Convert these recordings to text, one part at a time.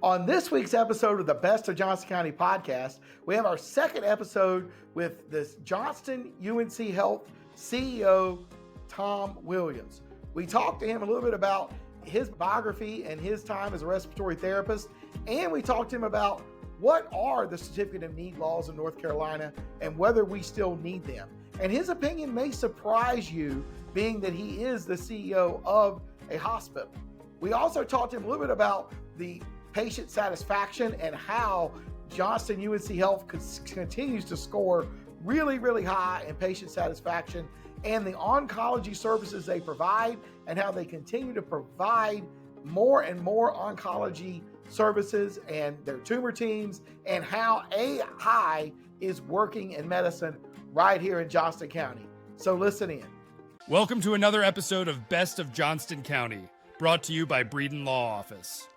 On this week's episode of the Best of Johnston County podcast, we have our second episode with this Johnston UNC Health CEO, Tom Williams. We talked to him a little bit about his biography and his time as a respiratory therapist, and we talked to him about what are the certificate of need laws in North Carolina and whether we still need them. And his opinion may surprise you, being that he is the CEO of a hospital. We also talked to him a little bit about the patient satisfaction and how Johnston UNC Health continues to score really, really high in patient satisfaction, and the oncology services they provide and how they continue to provide more and more oncology services and their tumor teams, and how AI is working in medicine right here in Johnston County. So listen in. Welcome to another episode of Best of Johnston County, brought to you by Breeden Law Office.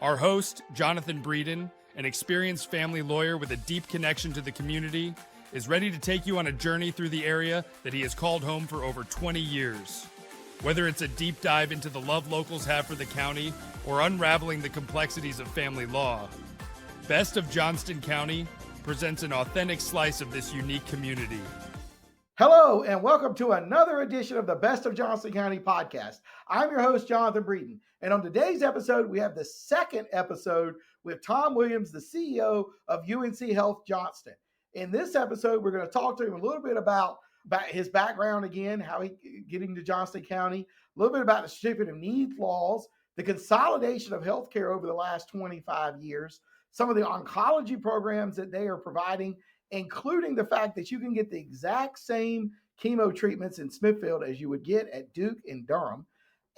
Our host, Jonathan Breeden, an experienced family lawyer with a deep connection to the community, is ready to take you on a journey through the area that he has called home for over 20 years. Whether it's a deep dive into the love locals have for the county or unraveling the complexities of family law, Best of Johnston County presents an authentic slice of this unique community. Hello, and welcome to another edition of the Best of Johnston County podcast. I'm your host, Jonathan Breeden, and on today's episode, we have the second episode with Tom Williams, the CEO of UNC Health Johnston. In this episode, we're going to talk to him a little bit about his background again, how he getting to Johnston County, a little bit about the certificate of need laws, the consolidation of healthcare over the last 25 years, some of the oncology programs that they are providing, including the fact that you can get the exact same chemo treatments in Smithfield as you would get at Duke in Durham.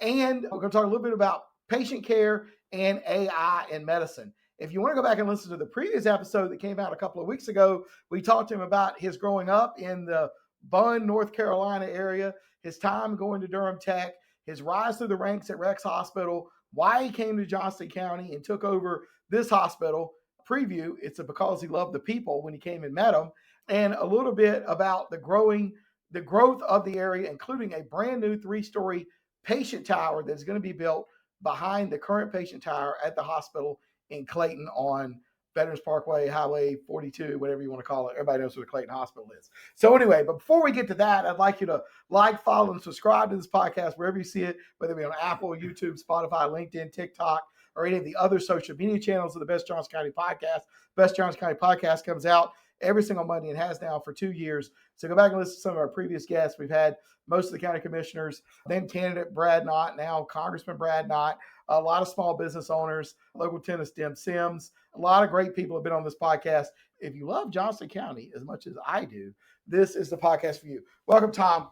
And we're going to talk a little bit about patient care and AI in medicine. If you want to go back and listen to the previous episode that came out a couple of weeks ago, we talked to him about his growing up in the Bunn, North Carolina area, his time going to Durham Tech, his rise through the ranks at Rex Hospital, why he came to Johnston County and took over this hospital. Preview, it's because he loved the people when he came and met them, and a little bit about the growth of the area, including a brand new 3-story patient tower that's going to be built behind the current patient tower at the hospital in Clayton on Veterans Parkway, Highway 42, whatever you want to call it. Everybody knows where the Clayton Hospital is. So anyway, but before we get to that, I'd like you to like, follow, and subscribe to this podcast wherever you see it, whether it be on Apple, YouTube, Spotify, LinkedIn, TikTok, or any of the other social media channels of the Best Johnston County podcast. Best Johnston County podcast comes out every single Monday and has now for 2 years. So go back and listen to some of our previous guests. We've had most of the county commissioners, then candidate Brad Knott, now Congressman Brad Knott, a lot of small business owners, local tennis Dim Sims. A lot of great people have been on this podcast. If you love Johnston County as much as I do, this is the podcast for you. Welcome, Tom.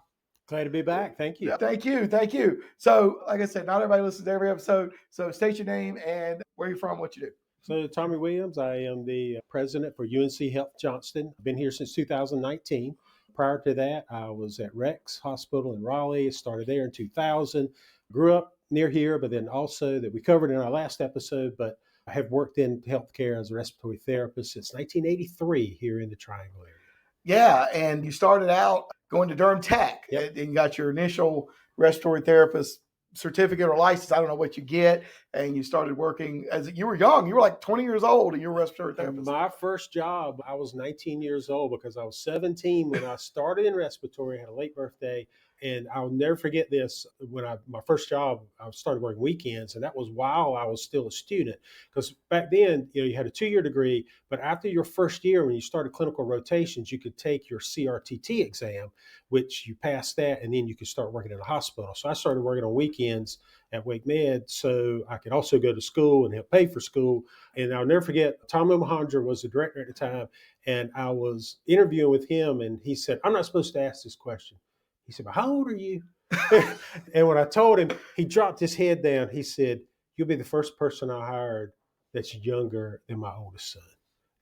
Glad to be back. Thank you. Thank you. Thank you. So, like I said, not everybody listens to every episode. So state your name and where you're from, what you do. So Tommy Williams, I am the president for UNC Health Johnston. I've been here since 2019. Prior to that, I was at Rex Hospital in Raleigh. Started there in 2000. Grew up near here, but then also that we covered in our last episode, but I have worked in healthcare as a respiratory therapist since 1983 here in the Triangle area. Yeah, and you started out going to Durham Tech. Yep. And got your initial respiratory therapist certificate or license. I don't know what you get. And you started working as you were young. You were like 20 years old and you were a respiratory therapist. My first job, I was 19 years old because I was 17 when I started in respiratory. I had a late birthday. And I'll never forget this. When my first job, I started working weekends, and that was while I was still a student. Because back then, you had a 2-year degree, but after your first year, when you started clinical rotations, you could take your CRTT exam, which you passed that, and then you could start working in a hospital. So I started working on weekends at Wake Med, so I could also go to school and help pay for school. And I'll never forget, Tom Mahandra was the director at the time, and I was interviewing with him, and he said, "I'm not supposed to ask this question." He said, "But how old are you?" And when I told him, he dropped his head down. He said, "You'll be the first person I hired that's younger than my oldest son."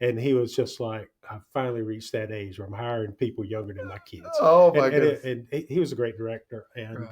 And he was just like, I finally reached that age where I'm hiring people younger than my kids. Oh, my goodness. And he was a great director. And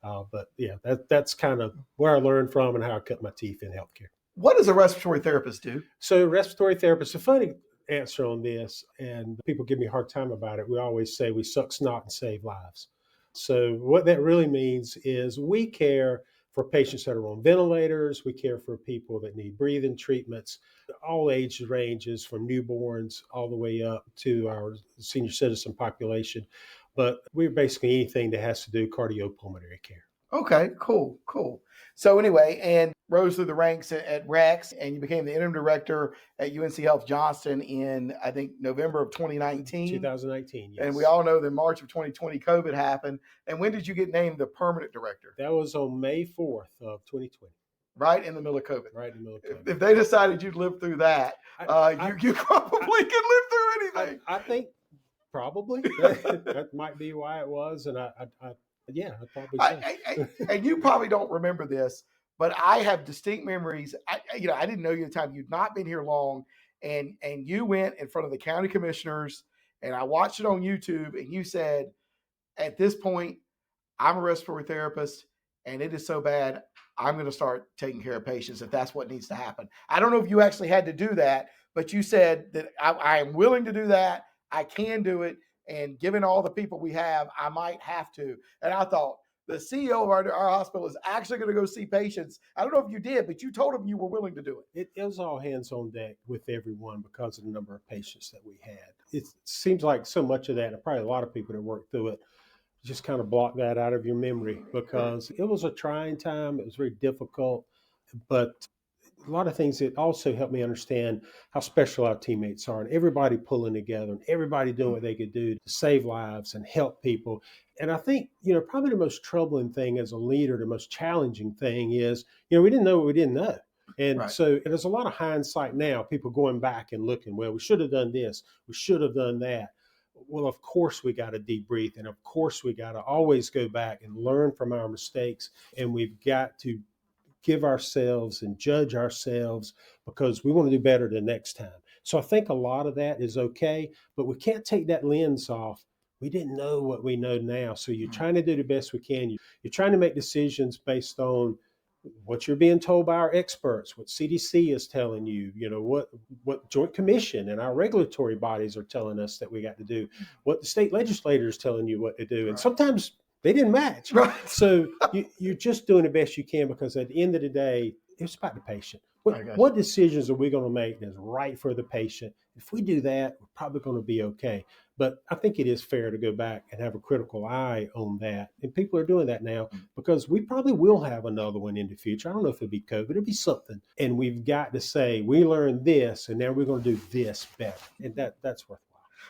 but yeah, that's kind of where I learned from and how I cut my teeth in healthcare. What does a respiratory therapist do? So respiratory therapist, a funny answer on this, and people give me a hard time about it. We always say we suck snot and save lives. So what that really means is we care for patients that are on ventilators. We care for people that need breathing treatments, all age ranges from newborns all the way up to our senior citizen population. But we're basically anything that has to do cardiopulmonary care. Okay, cool. So anyway, and rose through the ranks at Rex, and you became the interim director at UNC Health Johnston in, I think, November of 2019. 2019, yes. And we all know that in March of 2020, COVID happened. And when did you get named the permanent director? That was on May 4th of 2020. Right in the middle of COVID. Right in the middle of COVID. If they decided you'd live through that, you probably could live through anything. I think probably. That might be why it was. And I probably so. And you probably don't remember this, but I have distinct memories. I didn't know you at the time. You'd not been here long, and you went in front of the county commissioners, and I watched it on YouTube, and you said, at this point, I'm a respiratory therapist, and it is so bad, I'm going to start taking care of patients if that's what needs to happen. I don't know if you actually had to do that, but you said that I am willing to do that. I can do it. And given all the people we have, I might have to. And I thought, the CEO of our hospital is actually going to go see patients. I don't know if you did, but you told him you were willing to do it. It was all hands on deck with everyone because of the number of patients that we had. It seems like so much of that, and probably a lot of people that worked through it, just kind of block that out of your memory because it was a trying time. It was very difficult, but a lot of things that also helped me understand how special our teammates are and everybody pulling together and everybody doing what they could do to save lives and help people. And I think, probably the most troubling thing as a leader, the most challenging thing is, we didn't know what we didn't know. And Right. So there's a lot of hindsight now, people going back and looking, well, we should have done this. We should have done that. Well, of course, we got to debrief. And of course, we got to always go back and learn from our mistakes. And we've got to give ourselves and judge ourselves because we want to do better the next time. So I think a lot of that is okay, but we can't take that lens off. We didn't know what we know now. So you're trying to do the best we can. You're trying to make decisions based on what you're being told by our experts, what CDC is telling you, what Joint Commission and our regulatory bodies are telling us that we got to do, what the state legislator is telling you what to do. And sometimes they didn't match. Right. So you're just doing the best you can because at the end of the day, it's about the patient. What decisions are we going to make that's right for the patient? If we do that, we're probably going to be okay. But I think it is fair to go back and have a critical eye on that. And people are doing that now because we probably will have another one in the future. I don't know if it'll be COVID, it'll be something. And we've got to say, we learned this and now we're going to do this better. And that's worthwhile.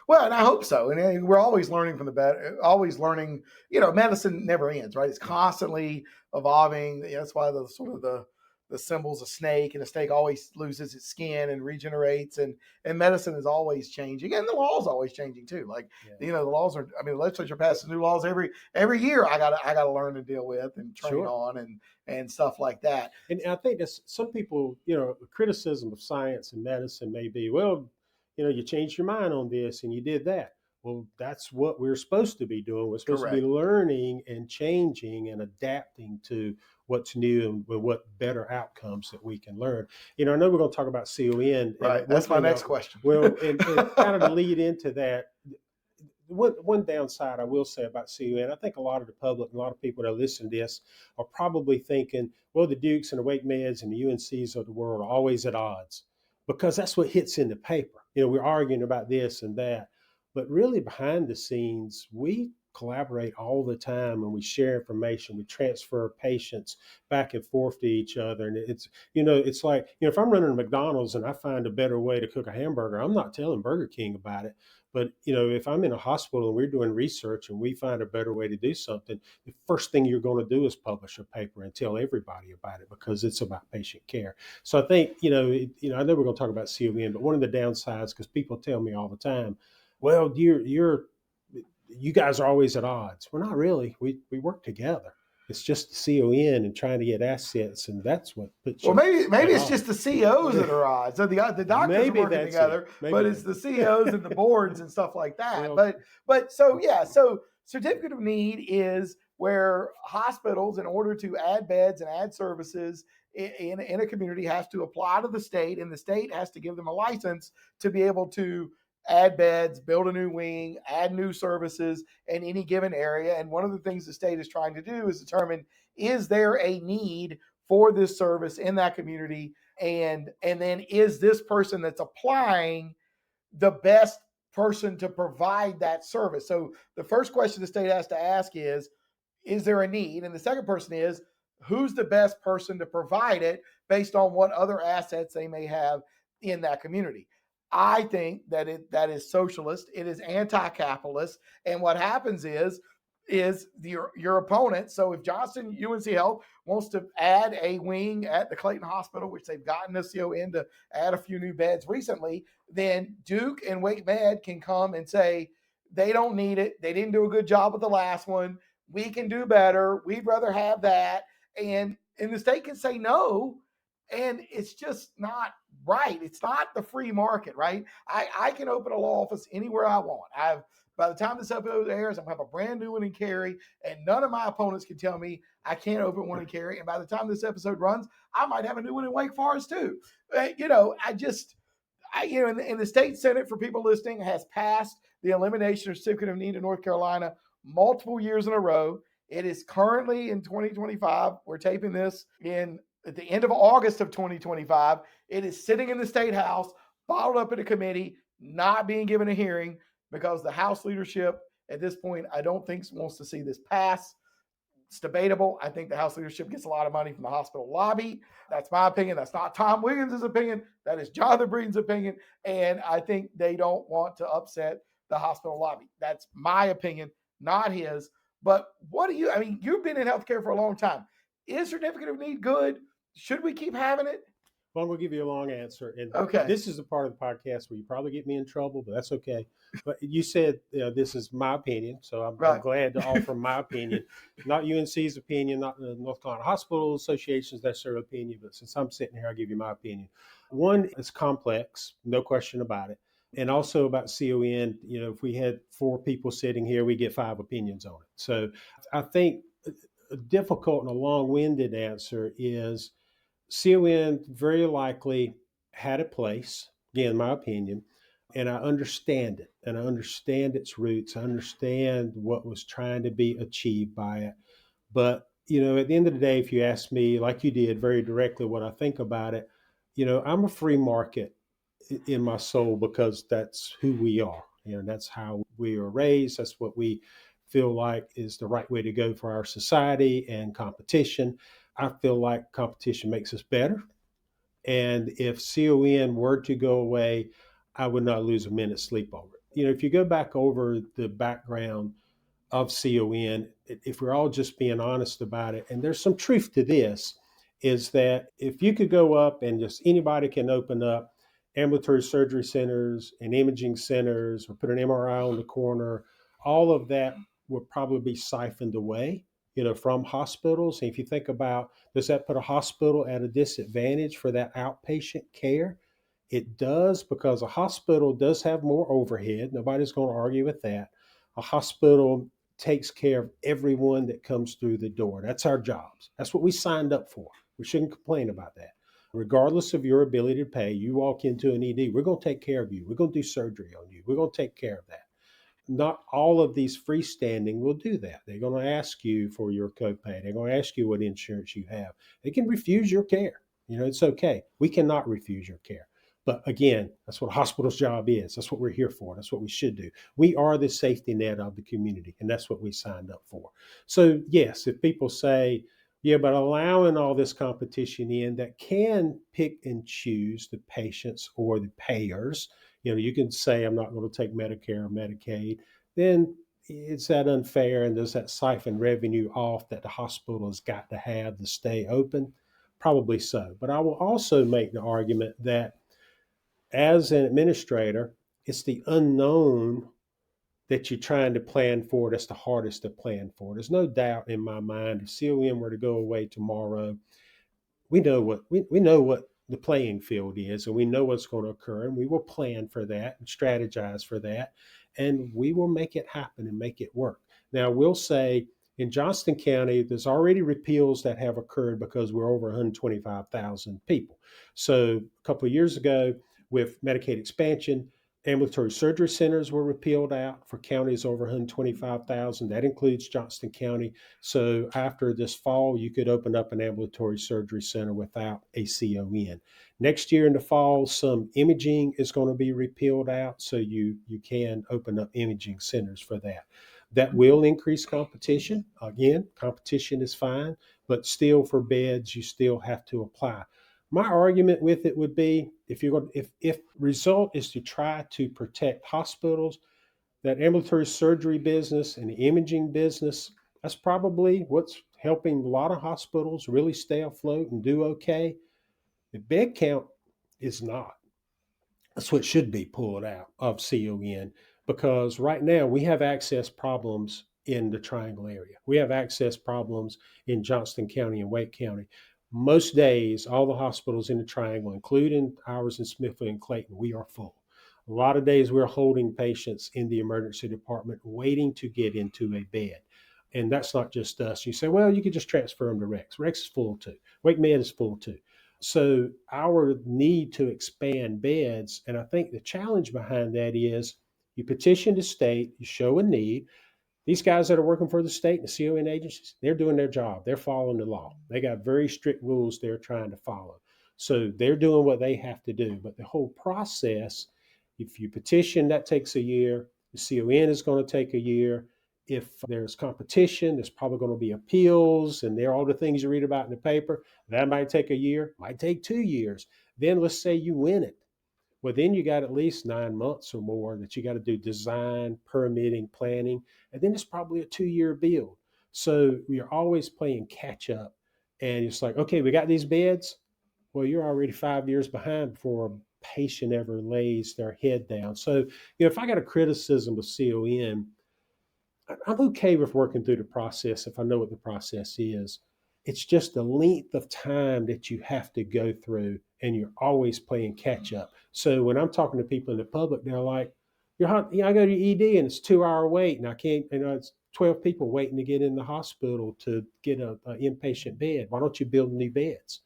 Well, and I hope so. And we're always learning from the better, always learning, medicine never ends, right? It's constantly evolving. That's why the symbol's a snake, and a snake always loses its skin and regenerates, and medicine is always changing, and the law's always changing too. Like, the laws are, the legislature passes new laws every year. I gotta learn to deal with and train on and stuff like that. And I think that's some people, criticism of science and medicine may be, well, you changed your mind on this and you did that. Well, that's what we're supposed to be doing. We're supposed to be learning and changing and adapting to what's new and what better outcomes that we can learn. I know we're going to talk about CON. Right. That's my next question. Well, and kind of to lead into that, one downside I will say about CON, I think a lot of the public and a lot of people that listen to this are probably thinking, well, the Dukes and the Wake Meds and the UNCs of the world are always at odds because that's what hits in the paper. We're arguing about this and that. But really behind the scenes, we collaborate all the time and we share information. We transfer patients back and forth to each other. And it's like, if I'm running a McDonald's and I find a better way to cook a hamburger, I'm not telling Burger King about it. But, if I'm in a hospital and we're doing research and we find a better way to do something, the first thing you're going to do is publish a paper and tell everybody about it because it's about patient care. So I think, I know we're going to talk about CON, but one of the downsides, because people tell me all the time, well, you guys are always at odds. We're not really. We work together. It's just the CON and trying to get assets, and that's what puts. Well, maybe it's just the CEOs that are odds. So the doctors are working together, but it's the CEOs and the boards and stuff like that. Well, so certificate of need is where hospitals, in order to add beds and add services in a community, has to apply to the state, and the state has to give them a license to be able to add beds, build a new wing, add new services in any given area. And one of the things the state is trying to do is determine is there a need for this service in that community? And then is this person that's applying the best person to provide that service? So the first question the state has to ask is there a need? And the second person is, who's the best person to provide it based on what other assets they may have in that community? I think that that is socialist. It is anti-capitalist. And what happens is your opponent. So if Johnston UNC Health wants to add a wing at the Clayton Hospital, which they've gotten the CON to add a few new beds recently, then Duke and Wake Med can come and say they don't need it. They didn't do a good job with the last one. We can do better. We'd rather have that. And the state can say no. And it's just not right. It's not the free market, right? I can open a law office anywhere I want. By the time this episode airs, I'm going to have a brand new one in Cary, and none of my opponents can tell me I can't open one in Cary. And by the time this episode runs, I might have a new one in Wake Forest too. And the state Senate, for people listening, has passed the elimination of certificate of need in North Carolina multiple years in a row. It is currently in 2025. We're taping this at the end of August of 2025. It is sitting in the state house, bottled up in a committee, not being given a hearing because the House leadership at this point, I don't think wants to see this pass. It's debatable. I think the House leadership gets a lot of money from the hospital lobby. That's my opinion. That's not Tom Williams' opinion. That is Jonathan Breeden's opinion. And I think they don't want to upset the hospital lobby. That's my opinion, not his. But you've been in healthcare for a long time. Is certificate of need good? Should we keep having it? Well, I'm going to give you a long answer. And okay, this is the part of the podcast where you probably get me in trouble, but that's okay. But you said this is my opinion, so I'm glad to offer my opinion. Not UNC's opinion, not the North Carolina Hospital Association's necessary opinion, but since I'm sitting here, I'll give you my opinion. One, it's complex, no question about it. And also about CON, if we had 4 people sitting here, we get 5 opinions on it. So I think a difficult and a long-winded answer is CON very likely had a place, again, my opinion, and I understand it, and I understand its roots. I understand what was trying to be achieved by it. But, at the end of the day, if you ask me, like you did, very directly what I think about it, I'm a free market in my soul because that's who we are. That's how we are raised. That's what we feel like is the right way to go for our society and competition. I feel like competition makes us better. And if CON were to go away, I would not lose a minute's sleep over it. If you go back over the background of CON, if we're all just being honest about it, and there's some truth to this, is that if you could go up and just anybody can open up ambulatory surgery centers and imaging centers or put an MRI on the corner, all of that would probably be siphoned away, from hospitals. And if you think about, does that put a hospital at a disadvantage for that outpatient care? It does, because a hospital does have more overhead. Nobody's going to argue with that. A hospital takes care of everyone that comes through the door. That's our jobs. That's what we signed up for. We shouldn't complain about that. Regardless of your ability to pay, you walk into an ED, we're going to take care of you. We're going to do surgery on you. We're going to take care of that. Not all of these freestanding will do that. They're going to ask you for your copay. They're going to ask you what insurance you have. They can refuse your care. It's okay. We cannot refuse your care. But again, that's what a hospital's job is. That's what we're here for. That's what we should do. We are the safety net of the community, and that's what we signed up for. So yes, if people say, yeah, but allowing all this competition in that can pick and choose the patients or the payers, you can say, I'm not going to take Medicare or Medicaid, then is that unfair? And does that siphon revenue off that the hospital has got to have to stay open? Probably so. But I will also make the argument that as an administrator, it's the unknown that you're trying to plan for that's the hardest to plan for. There's no doubt in my mind if CON were to go away tomorrow, we know what the playing field is, and we know what's going to occur, and we will plan for that and strategize for that, and we will make it happen and make it work. Now, we'll say in Johnston County, there's already repeals that have occurred because we're over 125,000 people. So a couple of years ago, with Medicaid expansion, Ambulatory surgery centers were repealed out for counties over 125,000. That includes Johnston County. So after this fall, you could open up an ambulatory surgery center without a CON. Next year in the fall, some imaging is going to be repealed out, so you can open up imaging centers for that. That will increase competition. Again, competition is fine, but still for beds, you still have to apply. My argument with it would be if result is to try to protect hospitals, that ambulatory surgery business and the imaging business, that's probably what's helping a lot of hospitals really stay afloat and do okay. The bed count is not. That's what should be pulled out of CON, because right now we have access problems in the Triangle area. We have access problems in Johnston County and Wake County. Most days, all the hospitals in the Triangle, including ours in Smithfield and Clayton, we are full. A lot of days we're holding patients in the emergency department waiting to get into a bed. And that's not just us. You say, well, you could just transfer them to Rex. Rex is full too. Wake Med is full too. So our need to expand beds, and I think the challenge behind that is you petition the state, you show a need. These guys that are working for the state and the CON agencies, they're doing their job. They're following the law. They got very strict rules they're trying to follow. So they're doing what they have to do. But the whole process, if you petition, that takes a year. The CON is going to take a year. If there's competition, there's probably going to be appeals, and there are all the things you read about in the paper. That might take a year, might take 2 years. Then let's say you win it. Well, then you got at least 9 months or more that you got to do design, permitting, planning, and then it's probably a 2-year build. So you're always playing catch up, and it's like, okay, we got these beds. Well, you're already 5 years behind before a patient ever lays their head down. So, if I got a criticism of CON, I'm okay with working through the process if I know what the process is. It's just the length of time that you have to go through, and you're always playing catch up. So when I'm talking to people in the public, they're like, I go to ED and it's a 2-hour wait, and I can't, it's 12 people waiting to get in the hospital to get an inpatient bed. Why don't you build new beds?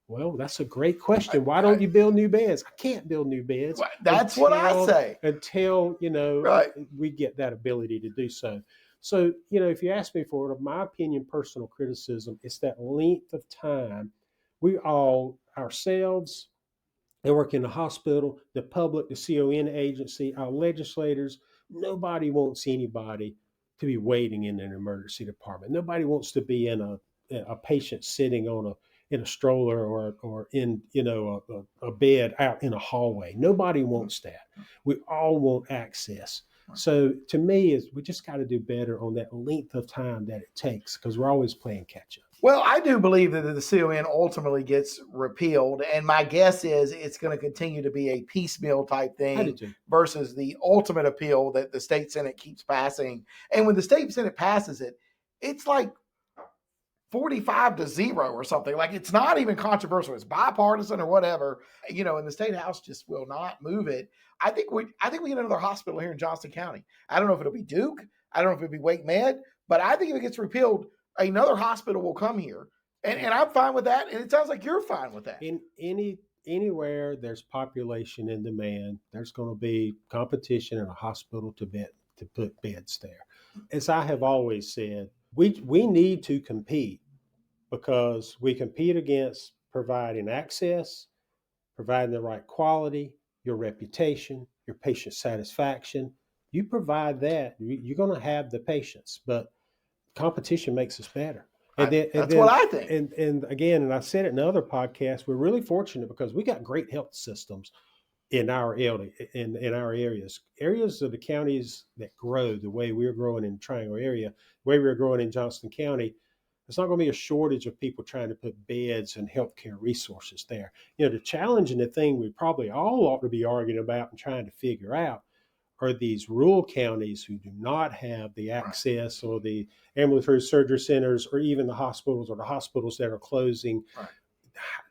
Well, that's a great question. Why don't you build new beds? I can't build new beds. That's what I say. Until, right. we get that ability to do so. So, if you ask me for it, of my opinion, personal criticism, it's that length of time. We all, ourselves, they work in the hospital, the public, the CON agency, our legislators, nobody wants anybody to be waiting in an emergency department. Nobody wants to be in a patient sitting in a stroller or in a bed out in a hallway. Nobody wants that. We all want access. So to me, we just got to do better on that length of time that it takes, because we're always playing catch up. Well, I do believe that the CON ultimately gets repealed, and my guess is it's going to continue to be a piecemeal type thing versus the ultimate appeal that the state Senate keeps passing. And when the state Senate passes it, it's like 45-0 or something. Like, it's not even controversial. It's bipartisan or whatever, and the state house just will not move it. I think we get another hospital here in Johnston County. I don't know if it'll be Duke. I don't know if it'll be Wake Med, but I think if it gets repealed, another hospital will come here. And I'm fine with that. And it sounds like you're fine with that. In anywhere there's population and demand, there's going to be competition in a hospital to put beds there. As I have always said, we need to compete, because we compete against providing access, providing the right quality, your reputation, your patient satisfaction. You provide that, you're going to have the patients, but competition makes us better. That's what I think. And again, and I said it in other podcasts, we're really fortunate because we got great health systems in our area, in our areas of the counties that grow the way we're growing in the Triangle area, the way we're growing in Johnston County. There's not going to be a shortage of people trying to put beds and healthcare resources there. The challenge and the thing we probably all ought to be arguing about and trying to figure out are these rural counties who do not have the access or the ambulatory surgery centers or even the hospitals that are closing. Right.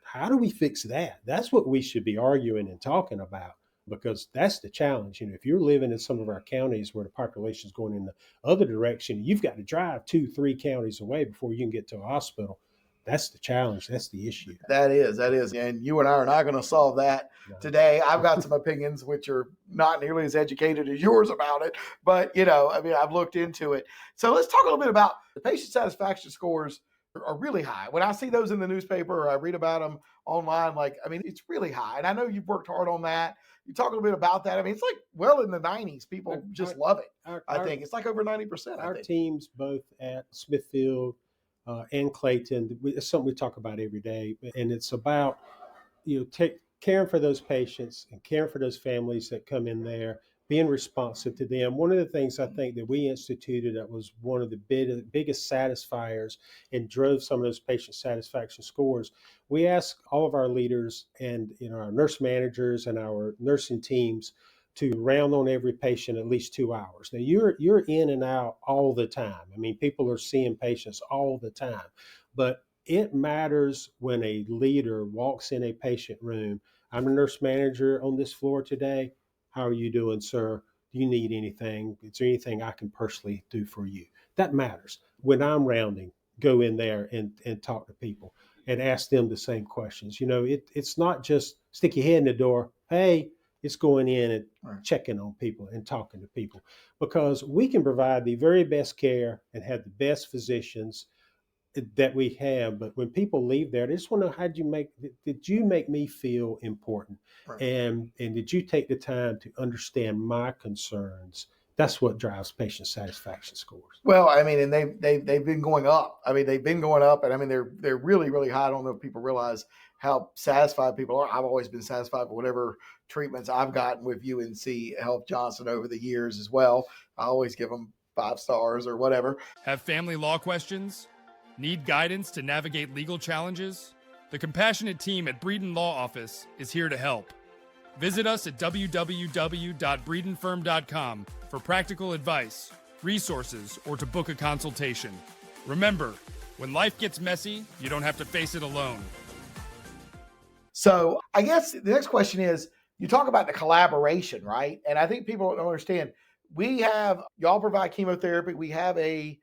How do we fix that? That's what we should be arguing and talking about, because that's the challenge. If you're living in some of our counties where the population is going in the other direction, you've got to drive 2-3 counties away before you can get to a hospital. That's the challenge. That's the issue. That is. And you and I are not going to solve that today. I've got some opinions which are not nearly as educated as yours about it, but I've looked into it. So let's talk a little bit about the patient satisfaction scores are really high. When I see those in the newspaper or I read about them online, it's really high. And I know you've worked hard on that. You talk a little bit about that. It's like well in the 90s. People just love it. I think it's like over 90%. Our teams both at Smithfield and Clayton, it's something we talk about every day, and it's about caring for those patients and caring for those families that come in there, being responsive to them. One of the things I think that we instituted that was one of the biggest satisfiers and drove some of those patient satisfaction scores, we asked all of our leaders and our nurse managers and our nursing teams to round on every patient at least 2 hours. Now you're in and out all the time. People are seeing patients all the time, but it matters when a leader walks in a patient room. I'm a nurse manager on this floor today. How are you doing, sir? Do you need anything? Is there anything I can personally do for you? That matters. When I'm rounding, go in there and talk to people and ask them the same questions. It's not just stick your head in the door. Hey, it's going in and checking on people and talking to people, because we can provide the very best care and have the best physicians that we have. But when people leave there, they just want to know, did you make me feel important? Right. And did you take the time to understand my concerns? That's what drives patient satisfaction scores. Well, and they've been going up. They've been going up, and they're really, really high. I don't know if people realize how satisfied people are. I've always been satisfied with whatever treatments I've gotten with UNC Health Johnston over the years as well. I always give them 5 stars or whatever. Have family law questions? Need guidance to navigate legal challenges? The compassionate team at Breeden Law Office is here to help. Visit us at www.breedenfirm.com for practical advice, resources, or to book a consultation. Remember, when life gets messy, you don't have to face it alone. So I guess the next question is, you talk about the collaboration, right? And I think people don't understand. Y'all provide chemotherapy. We have a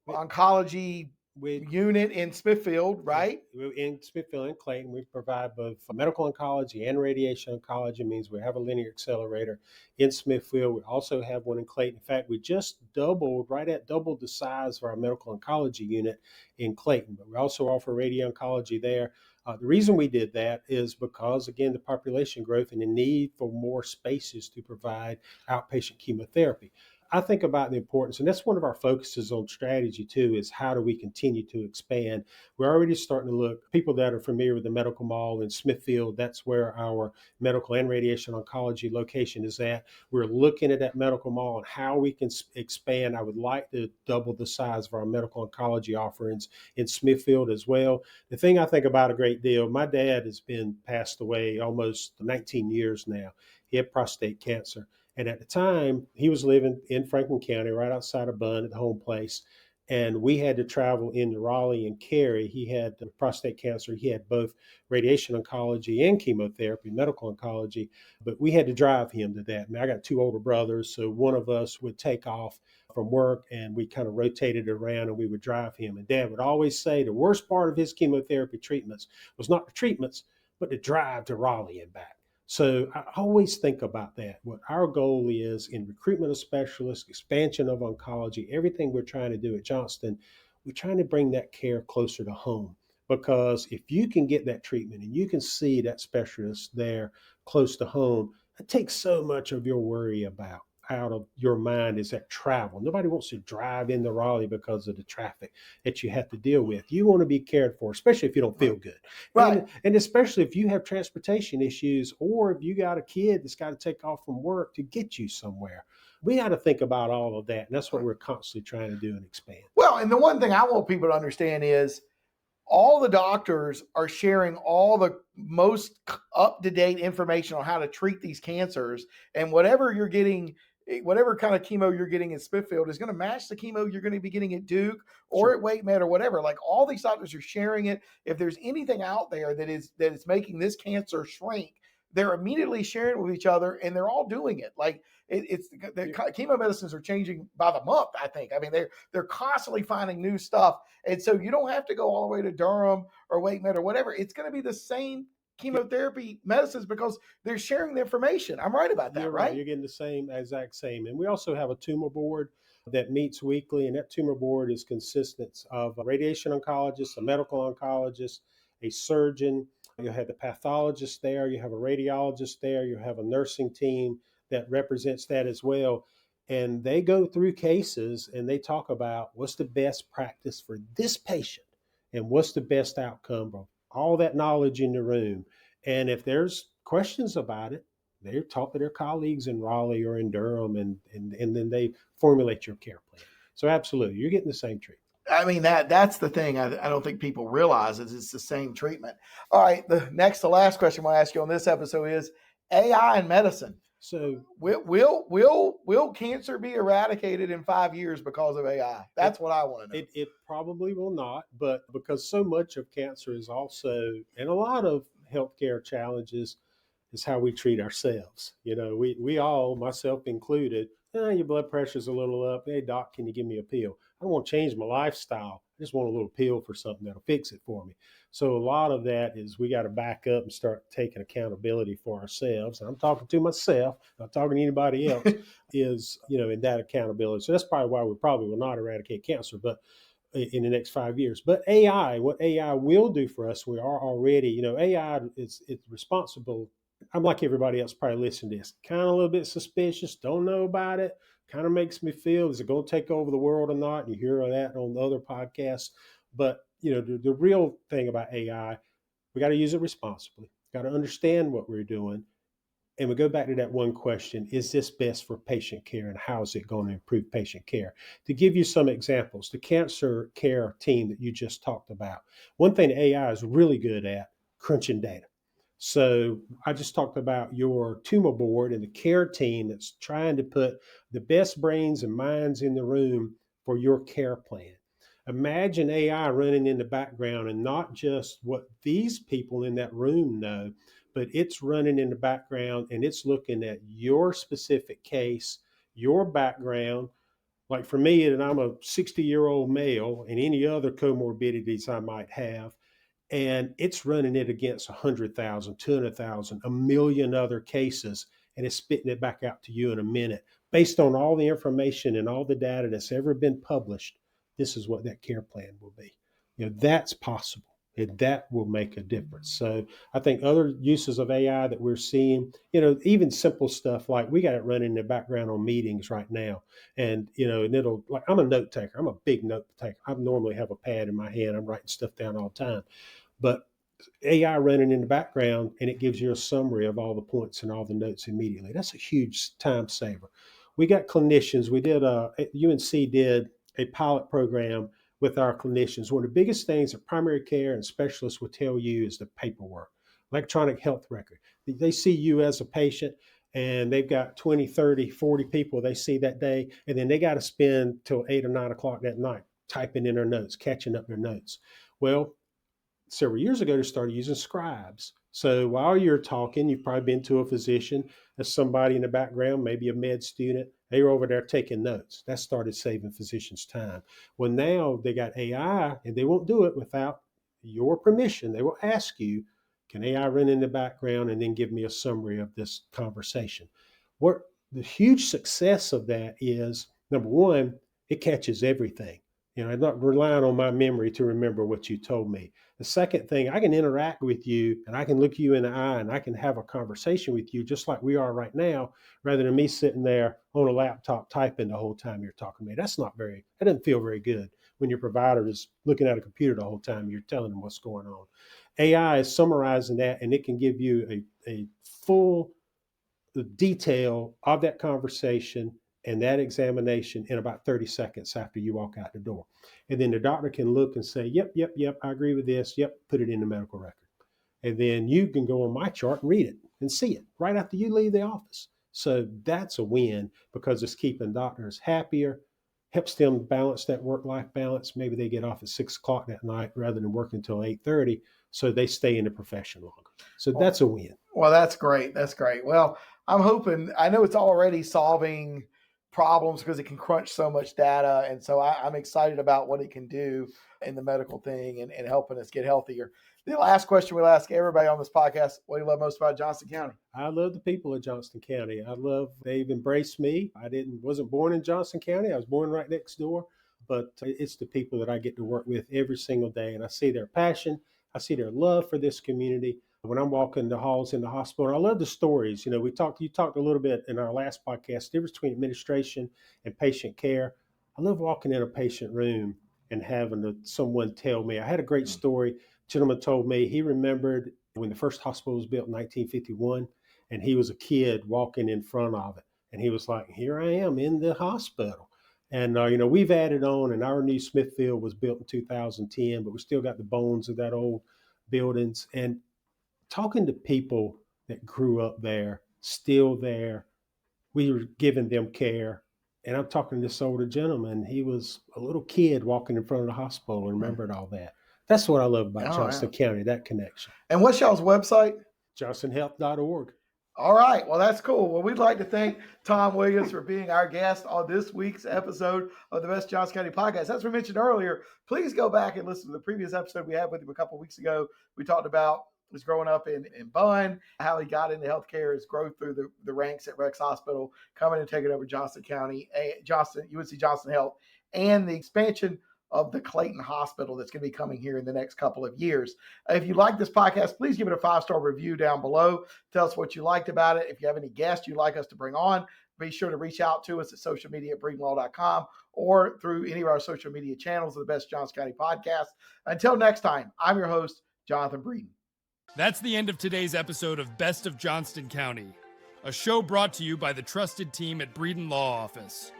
oncology unit in Smithfield, right? In Smithfield and Clayton, we provide both medical oncology and radiation oncology. It means we have a linear accelerator in Smithfield. We also have one in Clayton. In fact, we just doubled the size of our medical oncology unit in Clayton, but we also offer radio oncology there. The reason we did that is because, again, the population growth and the need for more spaces to provide outpatient chemotherapy. I think about the importance, and that's one of our focuses on strategy too, is how do we continue to expand? We're already starting to look, people that are familiar with the medical mall in Smithfield, that's where our medical and radiation oncology location is at. We're looking at that medical mall and how we can expand. I would like to double the size of our medical oncology offerings in Smithfield as well. The thing I think about a great deal, my dad has been passed away almost 19 years now. He had prostate cancer. And at the time, he was living in Franklin County, right outside of Bunn at the home place. And we had to travel into Raleigh and Cary. He had prostate cancer. He had both radiation oncology and chemotherapy, medical oncology. But we had to drive him to that. And I got 2 older brothers, so one of us would take off from work and we kind of rotated around and we would drive him. And Dad would always say the worst part of his chemotherapy treatments was not the treatments, but the drive to Raleigh and back. So I always think about that. What our goal is in recruitment of specialists, expansion of oncology, everything we're trying to do at Johnston, we're trying to bring that care closer to home. Because if you can get that treatment and you can see that specialist there close to home, it takes so much of your worry out of your mind is that travel. Nobody wants to drive into Raleigh because of the traffic that you have to deal with. You want to be cared for, especially if you don't feel good. Right. And especially if you have transportation issues or if you got a kid that's got to take off from work to get you somewhere. We got to think about all of that. And that's what we're constantly trying to do and expand. Well, and the one thing I want people to understand is all the doctors are sharing all the most up-to-date information on how to treat these cancers, and whatever you're getting, whatever kind of chemo you're getting in Smithfield is going to match the chemo you're going to be getting at Duke or at Wake Med or whatever. Like, all these doctors are sharing it. If there's anything out there that is making this cancer shrink, they're immediately sharing with each other, and they're all doing it. Like it's the chemo medicines are changing by the month, I think. I mean, they're constantly finding new stuff. And so you don't have to go all the way to Durham or WakeMed or whatever. It's going to be the same chemotherapy medicines because they're sharing the information. I'm right about that, You're right? You're getting the exact same. And we also have a tumor board that meets weekly, and that tumor board is consistent of a radiation oncologist, a medical oncologist, a surgeon. You have the pathologist there, you have a radiologist there, you have a nursing team that represents that as well. And they go through cases and they talk about what's the best practice for this patient and what's the best outcome of all that knowledge in the room. And if there's questions about it, they talk to their colleagues in Raleigh or in Durham, and then they formulate your care plan. So absolutely, you're getting the same treatment. I mean, that's the thing. I don't think people realize is it's the same treatment. All right, the next to last question we'll ask you on this episode is AI and medicine. So will cancer be eradicated in 5 years because of AI? That's what I want to know. It probably will not, but because so much of cancer is also, and a lot of healthcare challenges, is how we treat ourselves. You know, we all, myself included, your blood pressure's a little up. Hey, doc, can you give me a pill? I don't want to change my lifestyle. I just want a little pill for something that'll fix it for me. So a lot of that is we got to back up and start taking accountability for ourselves. And I'm talking to myself, not talking to anybody else, is, in that accountability. So that's probably why we probably will not eradicate cancer, but in the next 5 years. But AI, what AI will do for us, we are already, AI it's responsible. I'm like everybody else probably listening to this, kind of a little bit suspicious, don't know about it, kind of makes me feel, is it going to take over the world or not? And you hear that on the other podcasts. But, the real thing about AI, we got to use it responsibly, got to understand what we're doing. And we go back to that one question, is this best for patient care, and how is it going to improve patient care? To give you some examples, the cancer care team that you just talked about, one thing AI is really good at, crunching data. So I just talked about your tumor board and the care team that's trying to put the best brains and minds in the room for your care plan. Imagine AI running in the background, and not just what these people in that room know, but it's running in the background and it's looking at your specific case, your background. Like for me, and I'm a 60-year-old male, and any other comorbidities I might have, and it's running it against 100,000, 200,000, a million other cases, and it's spitting it back out to you in a minute. Based on all the information and all the data that's ever been published, this is what that care plan will be. That's possible, and that will make a difference. So I think other uses of AI that we're seeing, even simple stuff like we got it running in the background on meetings right now. And, and it'll, like, I'm a note taker. I'm a big note taker. I normally have a pad in my hand. I'm writing stuff down all the time. But AI running in the background, and it gives you a summary of all the points and all the notes immediately. That's a huge time saver. We got clinicians. UNC did a pilot program with our clinicians. One of the biggest things that primary care and specialists will tell you is the paperwork, electronic health record. They see you as a patient, and they've got 20, 30, 40 people they see that day, and then they got to spend till 8 or 9 o'clock that night typing in their notes, catching up their notes. Well, several years ago, they started using scribes. So while you're talking, you've probably been to a physician, as somebody in the background, maybe a med student, they were over there taking notes. That started saving physicians time. Well, now they got AI, and they won't do it without your permission. They will ask you, can AI run in the background and then give me a summary of this conversation? What the huge success of that is, number one, it catches everything. I'm not relying on my memory to remember what you told me. The second thing, I can interact with you, and I can look you in the eye, and I can have a conversation with you just like we are right now, rather than me sitting there on a laptop typing the whole time you're talking to me. That doesn't feel very good when your provider is looking at a computer the whole time you're telling them what's going on. AI is summarizing that, and it can give you a full detail of that conversation and that examination in about 30 seconds after you walk out the door. And then the doctor can look and say, yep, I agree with this. Yep, put it in the medical record. And then you can go on my chart and read it and see it right after you leave the office. So that's a win, because it's keeping doctors happier, helps them balance that work-life balance. Maybe they get off at 6 o'clock that night rather than working until 8:30. so they stay in the profession longer. So that's a win. Well, that's great. That's great. Well, I'm hoping, I know it's already solving problems because it can crunch so much data. And so I'm excited about what it can do in the medical thing and helping us get healthier. The last question we'll ask everybody on this podcast: what do you love most about Johnston County? I love the people of Johnston County. They've embraced me. Wasn't born in Johnston County. I was born right next door, but it's the people that I get to work with every single day. And I see their passion. I see their love for this community. When I'm walking the halls in the hospital, and I love the stories. You talked a little bit in our last podcast, the difference between administration and patient care. I love walking in a patient room and having someone tell me. I had a great story. A gentleman told me he remembered when the first hospital was built in 1951, and he was a kid walking in front of it. And he was like, here I am in the hospital. And, we've added on, and our new Smithfield was built in 2010, but we still got the bones of that old buildings. And talking to people that grew up there, still there, we were giving them care. And I'm talking to this older gentleman. He was a little kid walking in front of the hospital and remembered all that. That's what I love about Johnston County, that connection. And what's y'all's website? johnstonhealth.org. All right. Well, that's cool. Well, we'd like to thank Tom Williams for being our guest on this week's episode of the Best Johnston County Podcast. As we mentioned earlier, please go back and listen to the previous episode we had with him a couple of weeks ago. We talked about his growing up in Bunn, how he got into healthcare, his growth through the ranks at Rex Hospital, coming and taking over Johnston County, UNC Johnston Health, and the expansion of the Clayton Hospital that's going to be coming here in the next couple of years. If you like this podcast, please give it a 5-star review down below. Tell us what you liked about it. If you have any guests you'd like us to bring on, be sure to reach out to us at socialmedia@breedenlaw.com or through any of our social media channels of the Best Johnston County Podcast. Until next time, I'm your host, Jonathan Breeden. That's the end of today's episode of Best of Johnston County, a show brought to you by the trusted team at Breeden Law Office.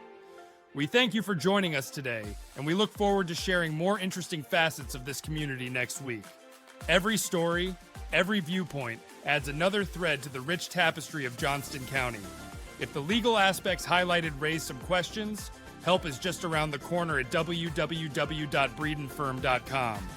We thank you for joining us today, and we look forward to sharing more interesting facets of this community next week. Every story, every viewpoint adds another thread to the rich tapestry of Johnston County. If the legal aspects highlighted raise some questions, help is just around the corner at www.breedenfirm.com.